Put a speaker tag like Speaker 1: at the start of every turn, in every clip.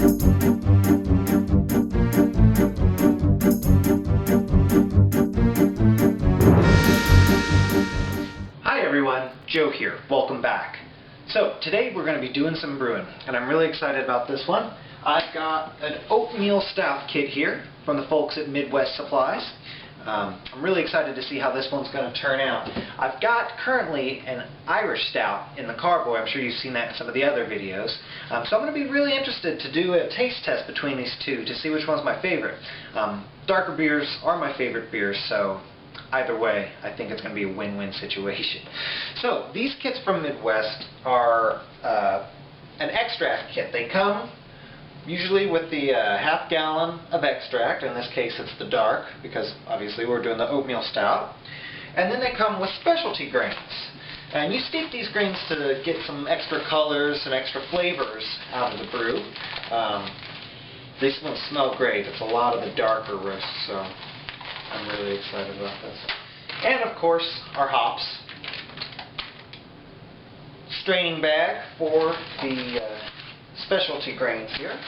Speaker 1: Hi everyone, Joe here. Welcome back. So today we're going to be doing some brewing, and I'm really excited about this one. I've got an Oatmeal Stout kit here from the folks at Midwest Supplies. I'm really excited to see how this one's going to turn out. I've got currently an Irish Stout in the carboy. I'm sure you've seen that in some of the other videos. So I'm going to be really interested to do a taste test between these two to see which one's my favorite. Darker beers are my favorite beers, so either way, I think it's going to be a win-win situation. So these kits from Midwest are an extract kit. They come usually with the half gallon of extract. In this case it's the dark, because obviously we're doing the Oatmeal Stout. And then they come with specialty grains. And you steep these grains to get some extra colors and extra flavors out of the brew. They smell great. It's a lot of the darker roasts, so I'm really excited about this. And of course, our hops. Straining bag for the specialty grains here.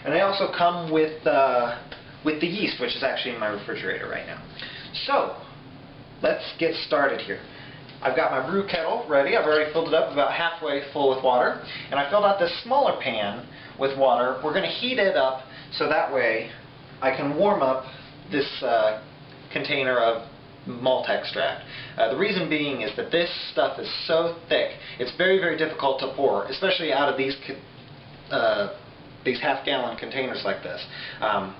Speaker 1: And they also come with the yeast, which is actually in my refrigerator right now. So, let's get started here. I've got my brew kettle ready. I've already filled it up about halfway full with water. And I filled out this smaller pan with water. We're going to heat it up so that way I can warm up this container of malt extract. The reason being is that this stuff is so thick, it's very, very difficult to pour, especially out of these half-gallon containers like this,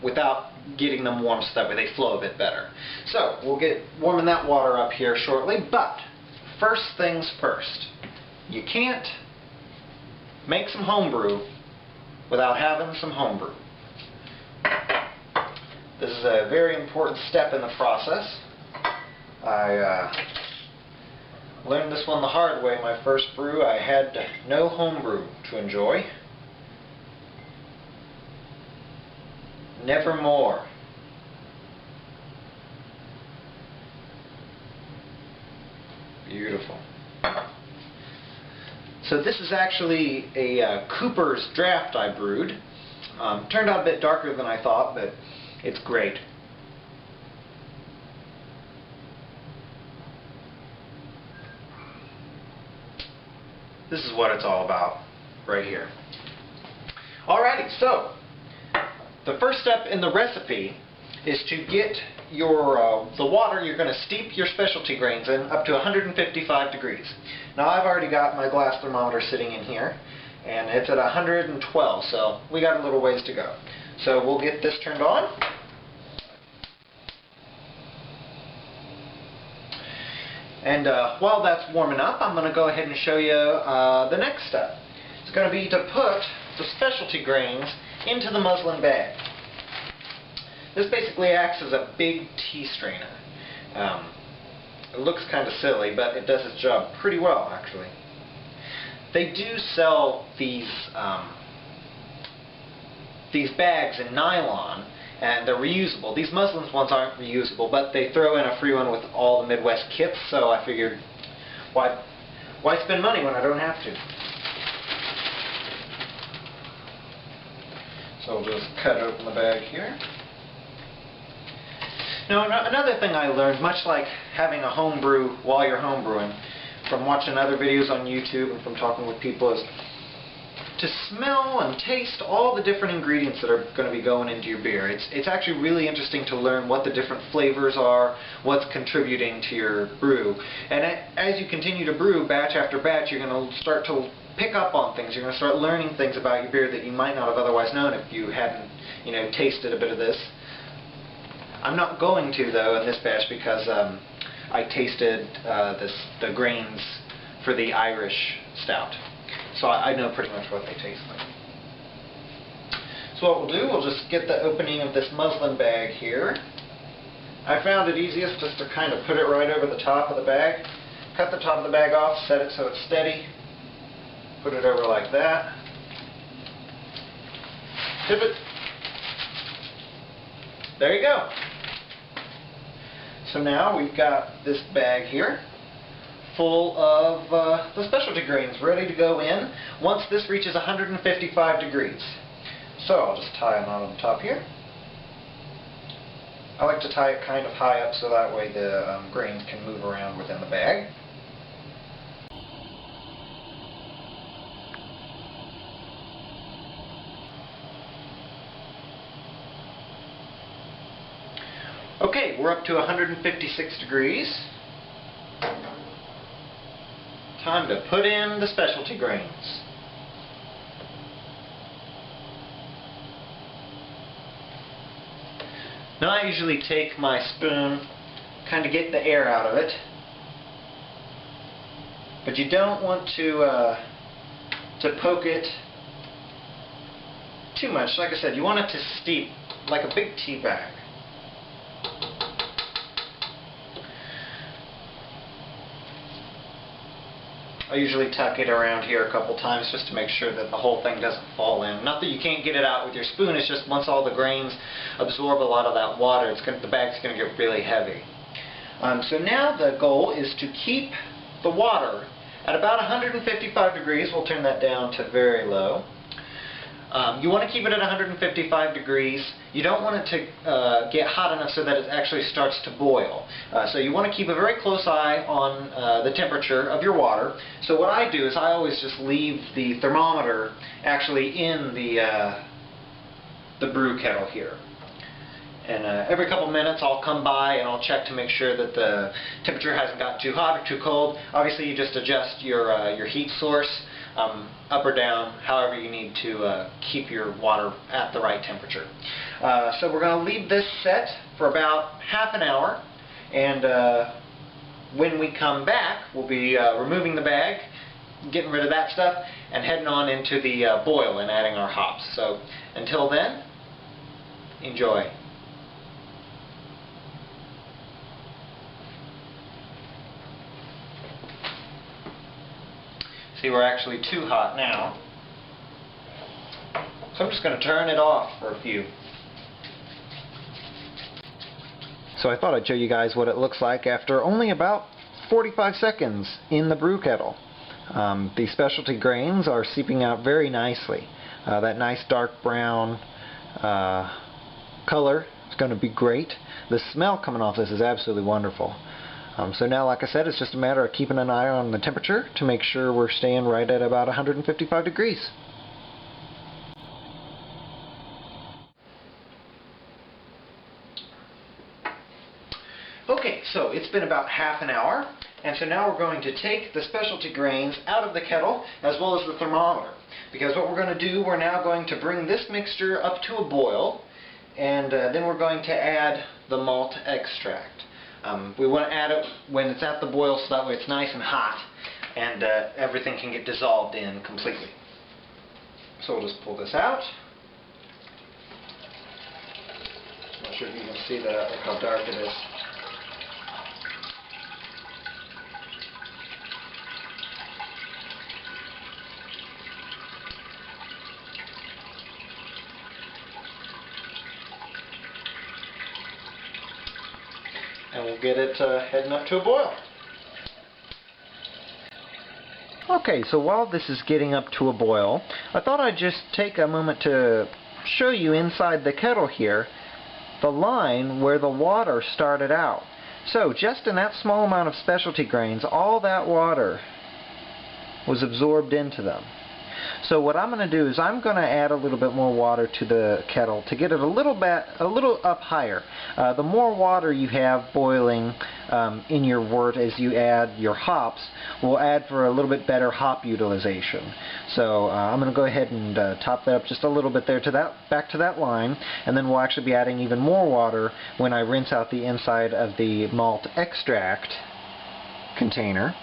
Speaker 1: without getting them warm so that way they flow a bit better. So we'll get warming that water up here shortly, but first things first. You can't make some homebrew without having some homebrew. This is a very important step in the process. I learned this one the hard way. My first brew, I had no homebrew to enjoy. Nevermore. Beautiful. So this is actually a Cooper's Draft I brewed. Turned out a bit darker than I thought, but it's great. This is what it's all about right here. Alrighty, so the first step in the recipe is to get your the water you're going to steep your specialty grains in up to 155 degrees. Now I've already got my glass thermometer sitting in here, and it's at 112, so we got a little ways to go. So we'll get this turned on. And while that's warming up, I'm going to go ahead and show you the next step. It's going to be to put the specialty grains into the muslin bag. This basically acts as a big tea strainer. It looks kind of silly, but it does its job pretty well, actually. They do sell these bags in nylon, and they're reusable. These muslin ones aren't reusable, but they throw in a free one with all the Midwest kits, so I figured, why spend money when I don't have to? So we'll just cut open the bag here. Now another thing I learned, much like having a home brew while you're home brewing, from watching other videos on YouTube and from talking with people, is to smell and taste all the different ingredients that are going to be going into your beer. It's actually really interesting to learn what the different flavors are, what's contributing to your brew. And as you continue to brew batch after batch, you're going to start to pick up on things. You're going to start learning things about your beer that you might not have otherwise known if you hadn't, tasted a bit of this. I'm not going to, though, in this batch, because I tasted the grains for the Irish Stout. So I know pretty much what they taste like. So what we'll do, we'll just get the opening of this muslin bag here. I found it easiest just to kind of put it right over the top of the bag. Cut the top of the bag off, set it so it's steady. Put it over like that. Tip it. There you go. So now we've got this bag here full of the specialty grains ready to go in once this reaches 155 degrees. So I'll just tie a knot on the top here. I like to tie it kind of high up so that way the grains can move around within the bag. Okay, we're up to 156 degrees. Time to put in the specialty grains. Now I usually take my spoon, kind of get the air out of it, but you don't want to poke it too much. Like I said, you want it to steep like a big tea bag. I usually tuck it around here a couple times just to make sure that the whole thing doesn't fall in. Not that you can't get it out with your spoon, it's just once all the grains absorb a lot of that water, the bag's going to get really heavy. So now the goal is to keep the water at about 155 degrees. We'll turn that down to very low. You want to keep it at 155 degrees. You don't want it to get hot enough so that it actually starts to boil. So you want to keep a very close eye on the temperature of your water. So what I do is I always just leave the thermometer actually in the brew kettle here. And every couple minutes I'll come by and I'll check to make sure that the temperature hasn't gotten too hot or too cold. Obviously you just adjust your heat source up or down, however you need to keep your water at the right temperature. So we're going to leave this set for about half an hour, and when we come back we'll be removing the bag, getting rid of that stuff, and heading on into the boil and adding our hops. So until then, enjoy. See, we're actually too hot now. So I'm just going to turn it off for a few. So I thought I'd show you guys what it looks like after only about 45 seconds in the brew kettle. The specialty grains are seeping out very nicely. That nice dark brown color is going to be great. The smell coming off this is absolutely wonderful. So now, like I said, it's just a matter of keeping an eye on the temperature to make sure we're staying right at about 155 degrees. Okay, so it's been about half an hour, and so now we're going to take the specialty grains out of the kettle as well as the thermometer. Because what we're going to do, we're now going to bring this mixture up to a boil, and then we're going to add the malt extract. We want to add it when it's at the boil so that way it's nice and hot and everything can get dissolved in completely. So we'll just pull this out. I'm not sure if you can see that, look how dark it is. And we'll get it heading up to a boil. Okay, so while this is getting up to a boil, I thought I'd just take a moment to show you inside the kettle here the line where the water started out. So just in that small amount of specialty grains, all that water was absorbed into them. So what I'm going to do is I'm going to add a little bit more water to the kettle to get it a little up higher. The more water you have boiling in your wort as you add your hops will add for a little bit better hop utilization. So I'm going to go ahead and top that up just a little bit there to back to that line, and then we'll actually be adding even more water when I rinse out the inside of the malt extract container.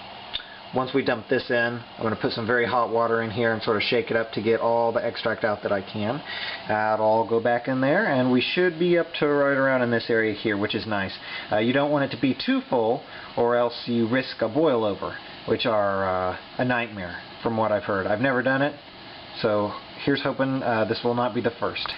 Speaker 1: Once we dump this in, I'm going to put some very hot water in here and sort of shake it up to get all the extract out that I can. That'll all go back in there, and we should be up to right around in this area here, which is nice. You don't want it to be too full, or else you risk a boil over, which are a nightmare from what I've heard. I've never done it, so here's hoping this will not be the first.